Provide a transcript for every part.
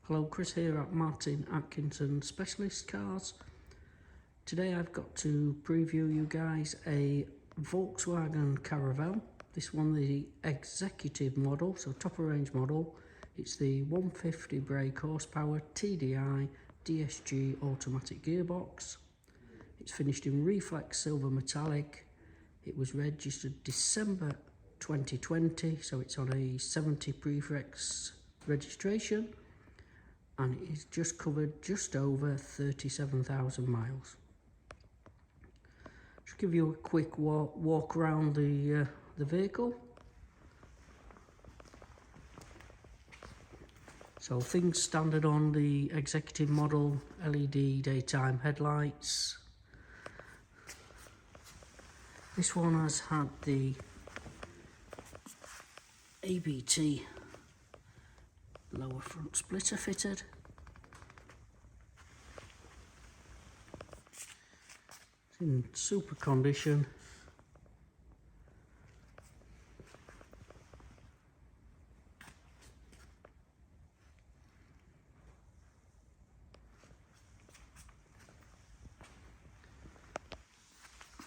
Hello, Chris here at Martin Atkinson Specialist Cars. Today I've got to preview you guys a Volkswagen Caravelle. This one, the executive model, so top of range model. It's the 150 brake horsepower TDI DSG automatic gearbox. It's finished in Reflex Silver Metallic. It was registered December 2020, so it's on a 70 prefix registration. And it's just covered just over 37,000 miles. Just give you a quick walk around the vehicle. So things standard on the executive model: LED daytime headlights. This one has had the ABT lower front splitter fitted. It's in super condition.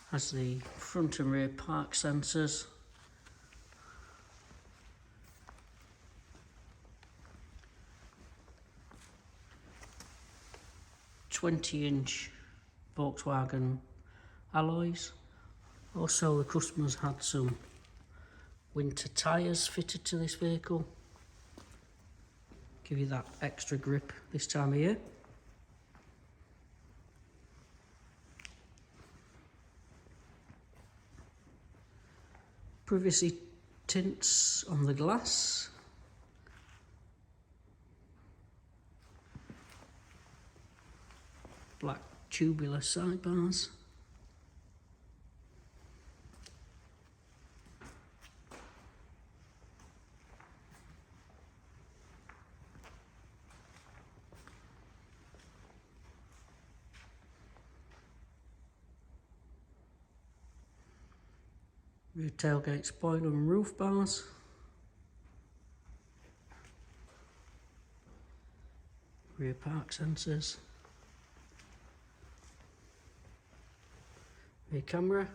Has the front and rear park sensors. "20-inch Volkswagen alloys." Also, the customers had some winter tyres fitted to this vehicle. Give you that extra grip this time of year. Privacy tints on the glass. Black tubular sidebars. Rear tailgate spoiler and roof bars. Rear park sensors. Rear camera.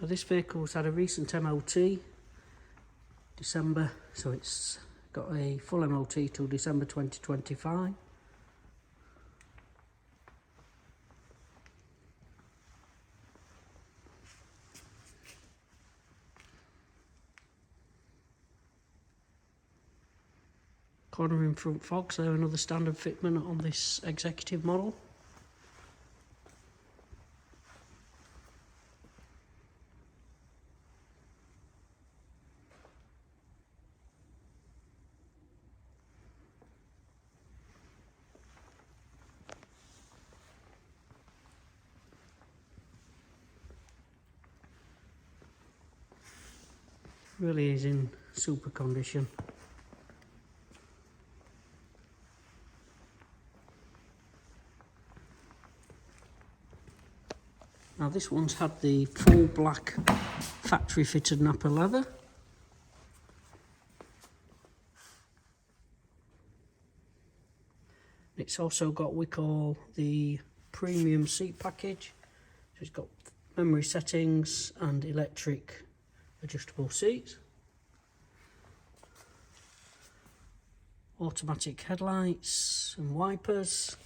Now, this vehicle's had a recent MOT. December, so it's got a full MOT till December 2025. Corner in front fogs, they're another standard fitment on this executive model. Really is in super condition. Now, this one's had the full black factory fitted Nappa leather. It's also got what we call the premium seat package. So it's got memory settings and electric adjustable seats. Automatic headlights and wipers.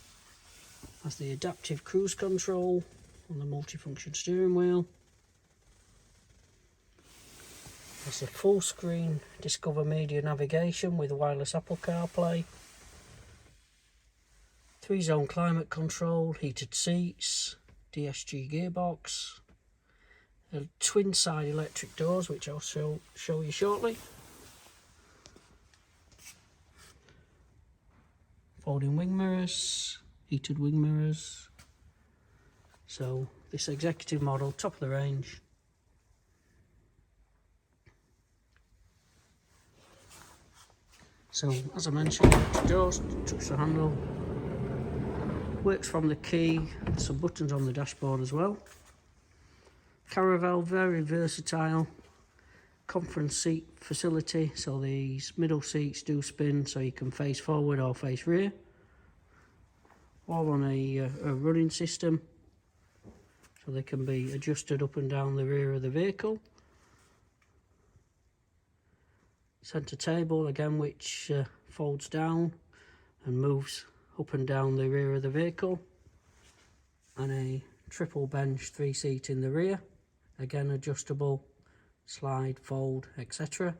Has the adaptive cruise control on the multifunction steering wheel. There's a full screen Discover Media navigation with wireless Apple CarPlay. 3-zone climate control, heated seats, DSG Gearbox. Twin side electric doors, which I'll show you shortly. Folding wing mirrors, heated wing mirrors. So this executive model, top of the range. So as I mentioned, electric doors, touch the handle. works from the key, some buttons on the dashboard as well. Caravelle, very versatile. Conference seat facility, so these middle seats do spin so you can face forward or face rear. All on a running system, so they can be adjusted up and down the rear of the vehicle. Centre table again, which folds down and moves up and down the rear of the vehicle, and a triple bench 3-seat in the rear, again adjustable, slide, fold, etc.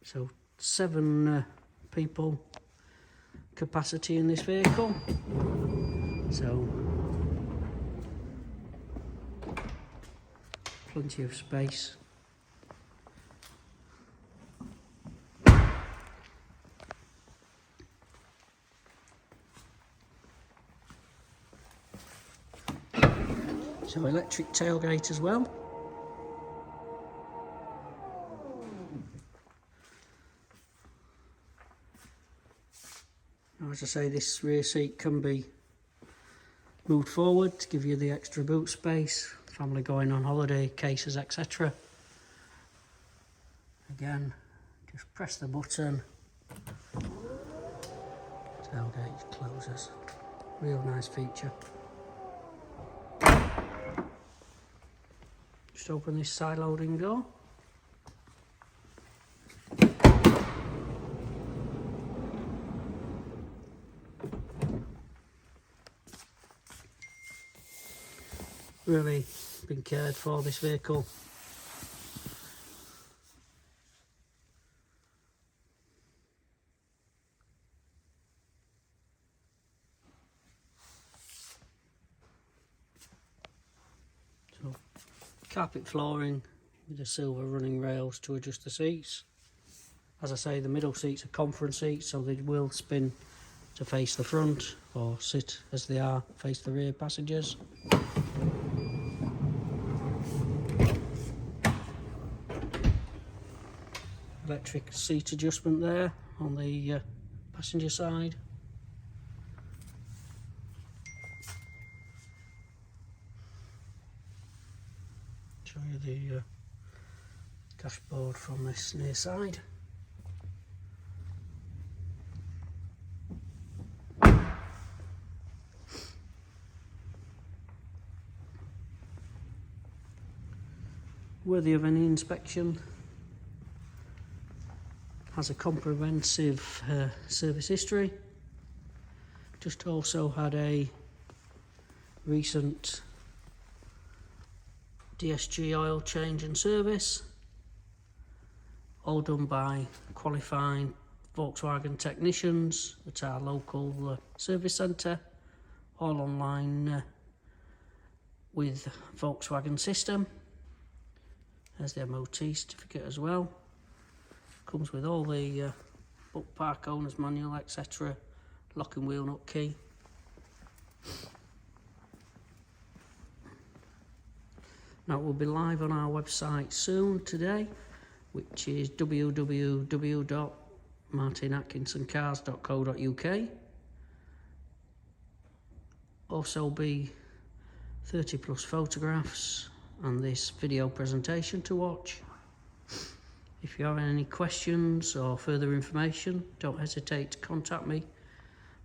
So 7 people capacity in this vehicle, so plenty of space. So electric tailgate as well. Now, as I say, this rear seat can be moved forward to give you the extra boot space, family going on holiday, cases, etc. Again, just press the button, tailgate closes. Real nice feature. Just open this side loading door. Really been cared for, this vehicle. So, carpet flooring with the silver running rails to adjust the seats. As I say, the middle seats are conference seats, so they will spin to face the front or sit as they are, face the rear passengers. Electric seat adjustment there on the passenger side. Show you the dashboard from this near side. Worthy of any inspection. Has a comprehensive service history. Just also had a recent DSG oil change and service, all done by qualified Volkswagen technicians at our local service centre, all online with Volkswagen system. There's the MOT certificate as well. Comes with all the book, park owner's manual, etc. Lock and wheel nut key. Now, it will be live on our website soon today, which is www.martinatkinsoncars.co.uk. Also be 30+ photographs and this video presentation to watch. If you have any questions or further information, don't hesitate to contact me.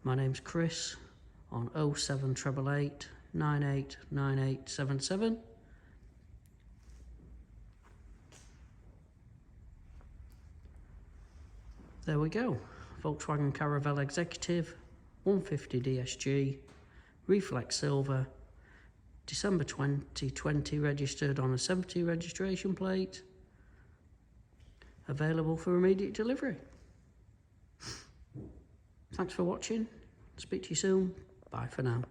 My name's Chris on 07888 989877. There we go. Volkswagen Caravelle Executive, 150 DSG, Reflex Silver, December 2020 registered on a 70 registration plate. Available for immediate delivery. Thanks for watching. Speak to you soon. Bye for now.